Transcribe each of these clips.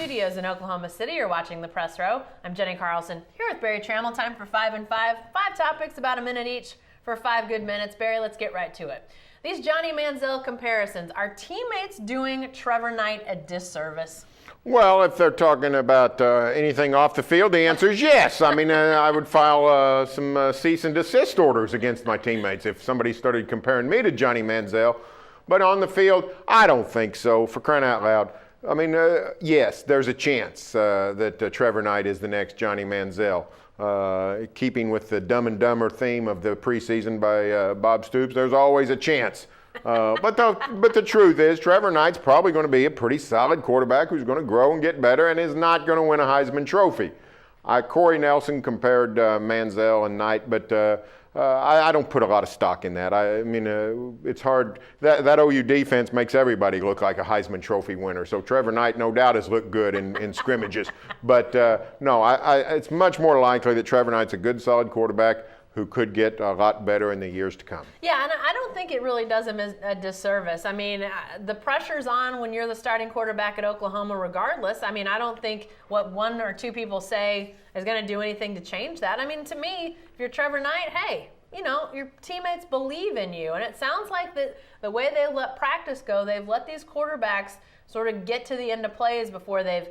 studios in Oklahoma City. You're watching The Press Row. I'm Jenny Carlson here with Barry Trammell. Time for 5 and 5. 5 topics, about a minute each for 5 good minutes. Barry, let's get right to it. These Johnny Manziel comparisons, are teammates doing Trevor Knight a disservice? Well, if they're talking about anything off the field, the answer is yes. I mean, I would file some cease and desist orders against my teammates if somebody started comparing me to Johnny Manziel. But on the field, I don't think so, for crying out loud. I mean, yes, there's a chance that Trevor Knight is the next Johnny Manziel. Keeping with the Dumb and Dumber theme of the preseason by Bob Stoops, there's always a chance. But the truth is, Trevor Knight's probably going to be a pretty solid quarterback who's going to grow and get better and is not going to win a Heisman Trophy. Corey Nelson compared Manziel and Knight, but I don't put a lot of stock in that. I mean, it's hard. That OU defense makes everybody look like a Heisman Trophy winner. So Trevor Knight, no doubt, has looked good in scrimmages. But no, it's much more likely that Trevor Knight's a good, solid quarterback who could get a lot better in the years to come. Yeah, and I don't think it really does him a disservice. I mean, the pressure's on when you're the starting quarterback at Oklahoma regardless. I mean, I don't think what one or two people say is going to do anything to change that. I mean, to me, if you're Trevor Knight, hey, you know, your teammates believe in you. And it sounds like the way they let practice go, they've let these quarterbacks sort of get to the end of plays before they've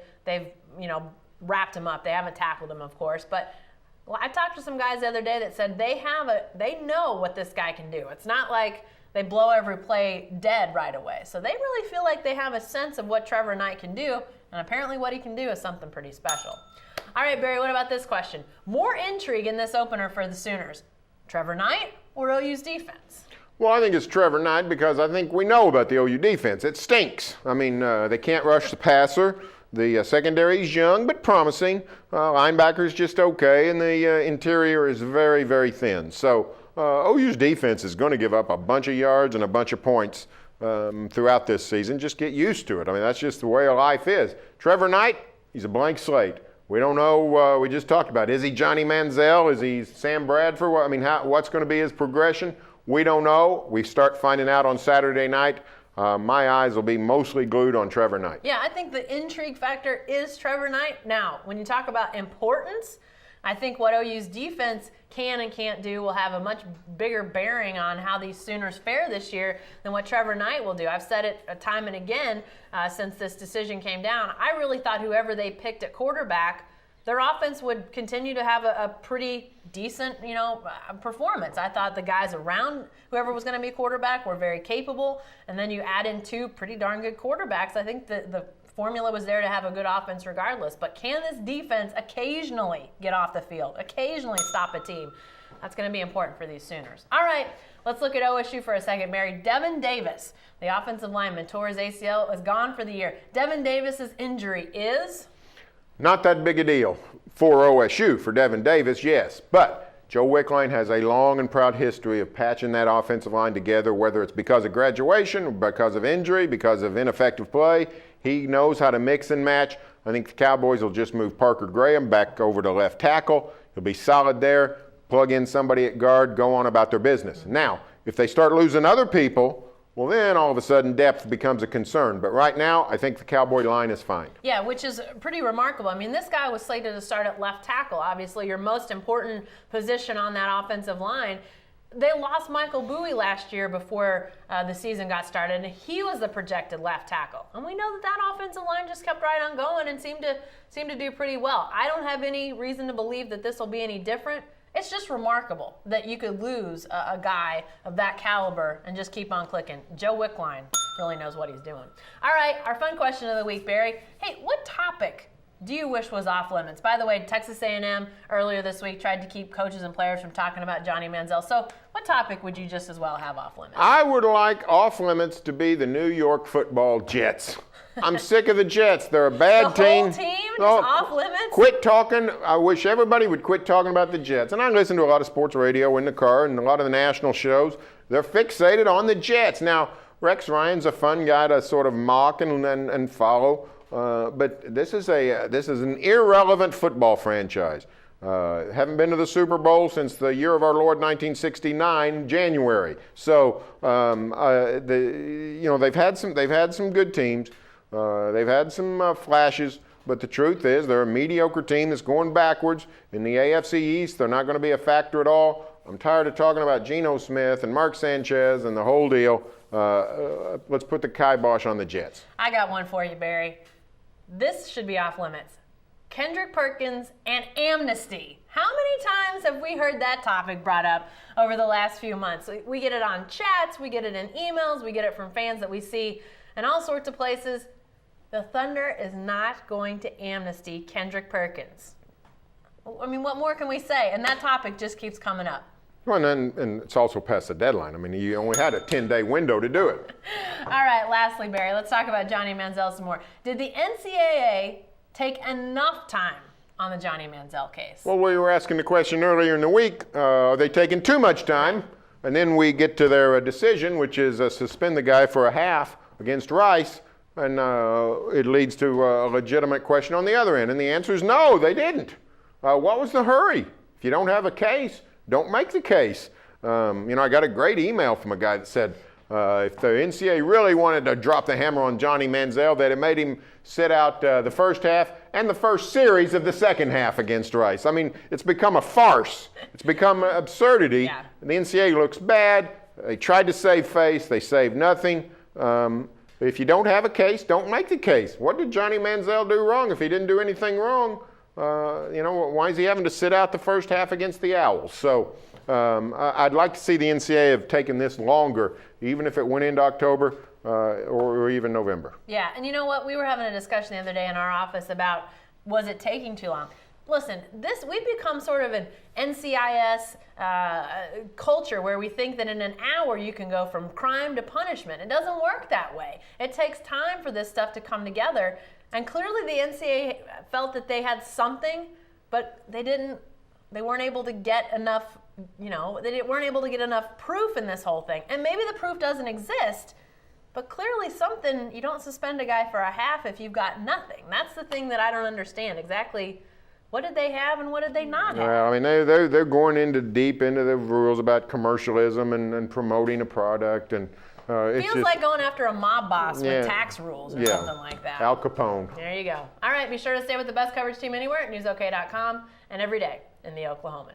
wrapped them up. They haven't tackled them, of course, but well, I talked to some guys the other day that said they know what this guy can do. It's not like they blow every play dead right away. So they really feel like they have a sense of what Trevor Knight can do, and apparently what he can do is something pretty special. All right, Barry, what about this question? More intrigue in this opener for the Sooners, Trevor Knight or OU's defense? Well, I think it's Trevor Knight because I think we know about the OU defense. It stinks. I mean, they can't rush the passer. The secondary is young but promising. Linebacker's just okay, and the interior is very, very thin. So OU's defense is going to give up a bunch of yards and a bunch of points throughout this season. Just get used to it. I mean, that's just the way of life is. Trevor Knight, he's a blank slate. We don't know. We just talked about, is he Johnny Manziel? Is he Sam Bradford? I mean, what's going to be his progression? We don't know. We start finding out on Saturday night. My eyes will be mostly glued on Trevor Knight. Yeah, I think the intrigue factor is Trevor Knight. Now, when you talk about importance, I think what OU's defense can and can't do will have a much bigger bearing on how these Sooners fare this year than what Trevor Knight will do. I've said it time and again since this decision came down. I really thought whoever they picked at quarterback, their offense would continue to have a pretty decent, performance. I thought the guys around whoever was going to be quarterback were very capable, and then you add in 2 pretty darn good quarterbacks. I think the formula was there to have a good offense regardless. But can this defense occasionally get off the field, occasionally stop a team? That's going to be important for these Sooners. All right, let's look at OSU for a second, Mary. Devin Davis, the offensive lineman, tore his ACL, is gone for the year. Devin Davis's injury is? Not that big a deal for OSU. For Devin Davis, yes. But Joe Wickline has a long and proud history of patching that offensive line together, whether it's because of graduation, because of injury, because of ineffective play. He knows how to mix and match. I think the Cowboys will just move Parker Graham back over to left tackle. He'll be solid there. Plug in somebody at guard, go on about their business. Now, if they start losing other people, well, then all of a sudden depth becomes a concern. But right now, I think the Cowboy line is fine. Yeah, which is pretty remarkable. I mean, this guy was slated to start at left tackle, obviously your most important position on that offensive line. They lost Michael Bowie last year before the season got started, and he was the projected left tackle. And we know that offensive line just kept right on going and seemed to do pretty well. I don't have any reason to believe that this will be any different. It's just remarkable that you could lose a guy of that caliber and just keep on clicking. Joe Wickline really knows what he's doing. All right, our fun question of the week, Barry. Hey, what topic do you wish was off limits? By the way, Texas A&M earlier this week tried to keep coaches and players from talking about Johnny Manziel. So what topic would you just as well have off limits? I would like off limits to be the New York Football Jets. I'm sick of the Jets. They're a bad team. The whole team just off limits? Quit talking. I wish everybody would quit talking about the Jets. And I listen to a lot of sports radio in the car and a lot of the national shows. They're fixated on the Jets. Now, Rex Ryan's a fun guy to sort of mock and follow. But this is an irrelevant football franchise. Haven't been to the Super Bowl since the year of our Lord 1969, January. So they've had some good teams. They've had some flashes, but the truth is they're a mediocre team that's going backwards. In the AFC East, they're not going to be a factor at all. I'm tired of talking about Geno Smith and Mark Sanchez and the whole deal. Let's put the kibosh on the Jets. I got one for you, Barry. This should be off limits. Kendrick Perkins and amnesty. How many times have we heard that topic brought up over the last few months? We get it on chats, we get it in emails, we get it from fans that we see in all sorts of places. The Thunder is not going to amnesty Kendrick Perkins. I mean, what more can we say? And that topic just keeps coming up. Well, and it's also past the deadline. I mean, you only had a 10-day window to do it. All right, lastly, Barry, let's talk about Johnny Manziel some more. Did the NCAA take enough time on the Johnny Manziel case? Well, we were asking the question earlier in the week, are they taking too much time? And then we get to their decision, which is suspend the guy for a half against Rice, and it leads to a legitimate question on the other end. And the answer is no, they didn't. What was the hurry? If you don't have a case, don't make the case. I got a great email from a guy that said if the NCAA really wanted to drop the hammer on Johnny Manziel, they'd have made him sit out the first half and the first series of the second half against Rice. I mean, it's become a farce. It's become an absurdity. Yeah. The NCAA looks bad. They tried to save face. They saved nothing. If you don't have a case, don't make the case. What did Johnny Manziel do wrong? If he didn't do anything wrong, why is he having to sit out the first half against the Owls? So I'd like to see the NCAA have taken this longer, even if it went into October or even November. Yeah, and you know what? We were having a discussion the other day in our office about, was it taking too long? Listen, we've become sort of an NCIS culture where we think that in an hour you can go from crime to punishment. It doesn't work that way. It takes time for this stuff to come together. And clearly the NCAA felt that they had something, but they weren't able to get enough, they weren't able to get enough proof in this whole thing. And maybe the proof doesn't exist, but clearly you don't suspend a guy for a half if you've got nothing. That's the thing that I don't understand exactly. What did they have and what did they not have? Well, I mean, they're going deep into the rules about commercialism and promoting a product. And Feels like going after a mob boss with tax rules or something like that. Al Capone. There you go. All right, be sure to stay with the best coverage team anywhere at newsok.com and every day in the Oklahoman.